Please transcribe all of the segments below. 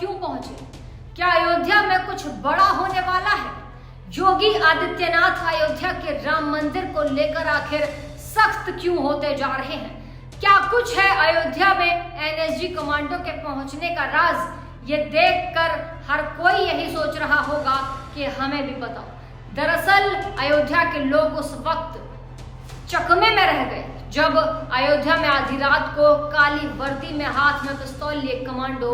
क्यों पहुंचे? क्या अयोध्या में कुछ बड़ा होने वाला है? योगी आदित्यनाथ अयोध्या के राम मंदिर को लेकर आखिर सख्त क्यों होते जा रहे हैं? क्या कुछ है अयोध्या में एनएसजी कमांडो के पहुंचने का राज? ये देखकर हर कोई यही सोच रहा होगा कि हमें भी बताओ। दरअसल अयोध्या के लोग उस वक्त चकमे में रह गए जब अयोध्या में आधी रात को काली वर्दी में हाथ में पिस्तौल लिए कमांडो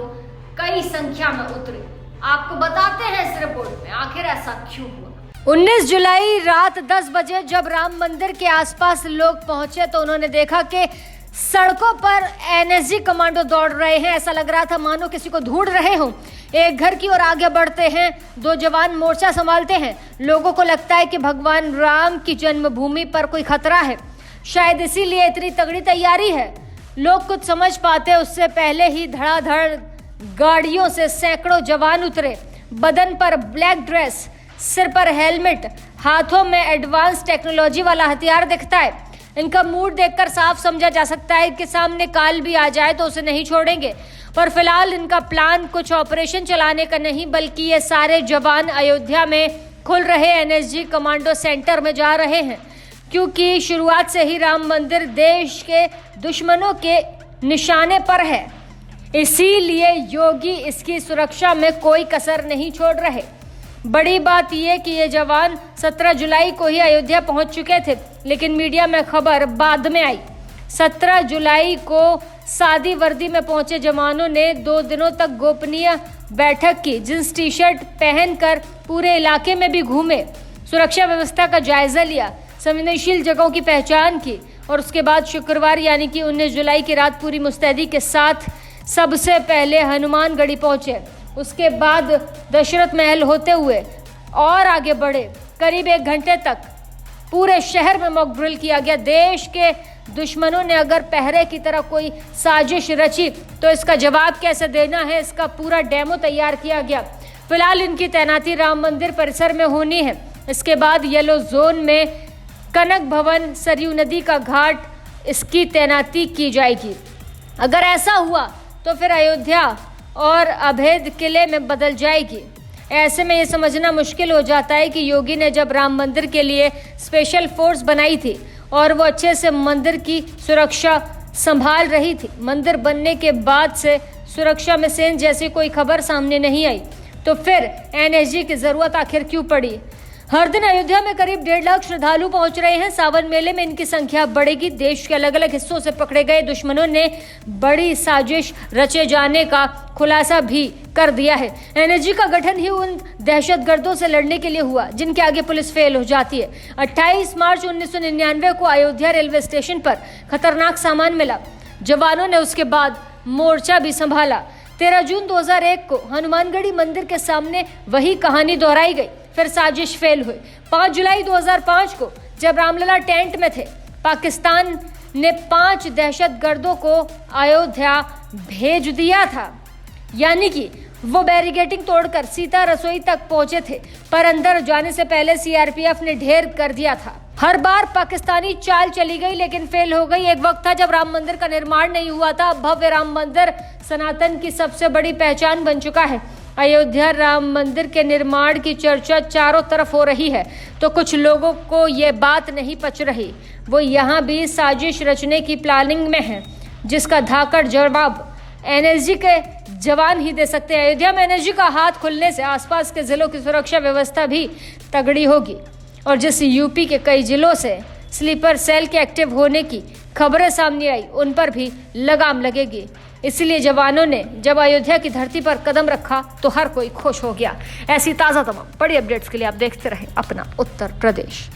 कई संख्या में उतरे। आपको बताते हैं इस रिपोर्ट में आखिर ऐसा क्यों हुआ। 19 जुलाई रात 10 बजे जब राम मंदिर के आसपास लोग पहुंचे तो उन्होंने देखा कि सड़कों पर एनएसजी कमांडो दौड़ रहे हैं। ऐसा लग रहा था मानो किसी को ढूंढ रहे हों। एक घर की ओर आगे बढ़ते हैं, 2 जवान मोर्चा संभालते हैं। लोगों को लगता है कि भगवान राम की जन्मभूमि पर कोई खतरा है, शायद इसीलिए इतनी तगड़ी तैयारी है। लोग कुछ समझ पाते उससे पहले ही धड़ाधड़ गाड़ियों से सैकड़ों जवान उतरे। बदन पर ब्लैक ड्रेस, सिर पर हेलमेट, हाथों में एडवांस टेक्नोलॉजी वाला हथियार दिखता है। इनका मूड देखकर साफ समझा जा सकता है कि सामने काल भी आ जाए तो उसे नहीं छोड़ेंगे। पर फिलहाल इनका प्लान कुछ ऑपरेशन चलाने का नहीं, बल्कि ये सारे जवान अयोध्या में खुल रहे एनएसजी कमांडो सेंटर में जा रहे हैं, क्योंकि शुरुआत से ही राम मंदिर देश के दुश्मनों के निशाने पर है। इसीलिए योगी इसकी सुरक्षा में कोई कसर नहीं छोड़ रहे। बड़ी बात यह कि ये जवान 17 जुलाई को ही अयोध्या पहुंच चुके थे, लेकिन मीडिया में खबर बाद में आई। 17 जुलाई को सादी वर्दी में पहुंचे जवानों ने 2 दिनों तक गोपनीय बैठक की, जींस टी शर्ट पहनकर पूरे इलाके में भी घूमे, सुरक्षा व्यवस्था का जायजा लिया, संवेदनशील जगहों की पहचान की और उसके बाद शुक्रवार यानी कि 19 जुलाई की रात पूरी मुस्तैदी के साथ सबसे पहले हनुमानगढ़ी पहुंचे। उसके बाद दशरथ महल होते हुए और आगे बढ़े। करीब 1 घंटे तक पूरे शहर में मॉक ड्रिल किया गया। देश के दुश्मनों ने अगर पहरे की तरह कोई साजिश रची तो इसका जवाब कैसे देना है, इसका पूरा डेमो तैयार किया गया। फिलहाल इनकी तैनाती राम मंदिर परिसर में होनी है। इसके बाद येलो जोन में कनक भवन, सरयू नदी का घाट, इसकी तैनाती की जाएगी। अगर ऐसा हुआ तो फिर अयोध्या और अभेद किले में बदल जाएगी। ऐसे में ये समझना मुश्किल हो जाता है कि योगी ने जब राम मंदिर के लिए स्पेशल फोर्स बनाई थी और वो अच्छे से मंदिर की सुरक्षा संभाल रही थी, मंदिर बनने के बाद से सुरक्षा में सेंध जैसी कोई खबर सामने नहीं आई, तो फिर एनएसजी की जरूरत आखिर क्यों पड़ी? हर दिन अयोध्या में करीब 1.5 लाख श्रद्धालु पहुंच रहे हैं। सावन मेले में इनकी संख्या बढ़ेगी। देश के अलग अलग हिस्सों से पकड़े गए दुश्मनों ने बड़ी साजिश रचे जाने का खुलासा भी कर दिया है। एनएसजी का गठन ही उन दहशतगर्दों से लड़ने के लिए हुआ जिनके आगे पुलिस फेल हो जाती है। 28 मार्च 1999 को अयोध्या रेलवे स्टेशन पर खतरनाक सामान मिला। जवानों ने उसके बाद मोर्चा भी संभाला। 13 जून 2001 को हनुमानगढ़ी मंदिर के सामने वही कहानी दोहराई गई, फिर साजिश फेल हुई। 5 जुलाई 2005 को जब रामलला टेंट में थे, पाकिस्तान ने 5 दहशतगर्दों को अयोध्या भेज दिया था, यानी कि वो बैरिकेडिंग तोड़कर सीता रसोई तक पहुंचे थे, पर अंदर जाने से पहले सीआरपीएफ ने ढेर कर दिया था। हर बार पाकिस्तानी चाल चली गई लेकिन फेल हो गई। एक वक्त था जब राम मंदिर का निर्माण नहीं हुआ था। भव्य राम मंदिर सनातन की सबसे बड़ी पहचान बन चुका है। अयोध्या राम मंदिर के निर्माण की चर्चा चारों तरफ हो रही है, तो कुछ लोगों को ये बात नहीं पच रही। वो यहाँ भी साजिश रचने की प्लानिंग में है, जिसका धाकड़ जवाब एनएसजी के जवान ही दे सकते हैं। अयोध्या में एनएसजी का हाथ खुलने से आसपास के जिलों की सुरक्षा व्यवस्था भी तगड़ी होगी और जिस यूपी के कई जिलों से स्लीपर सेल के एक्टिव होने की खबरें सामने आई, उन पर भी लगाम लगेगी। इसलिए जवानों ने जब अयोध्या की धरती पर कदम रखा तो हर कोई खुश हो गया। ऐसी ताज़ा तमाम बड़ी अपडेट्स के लिए आप देखते रहें अपना उत्तर प्रदेश।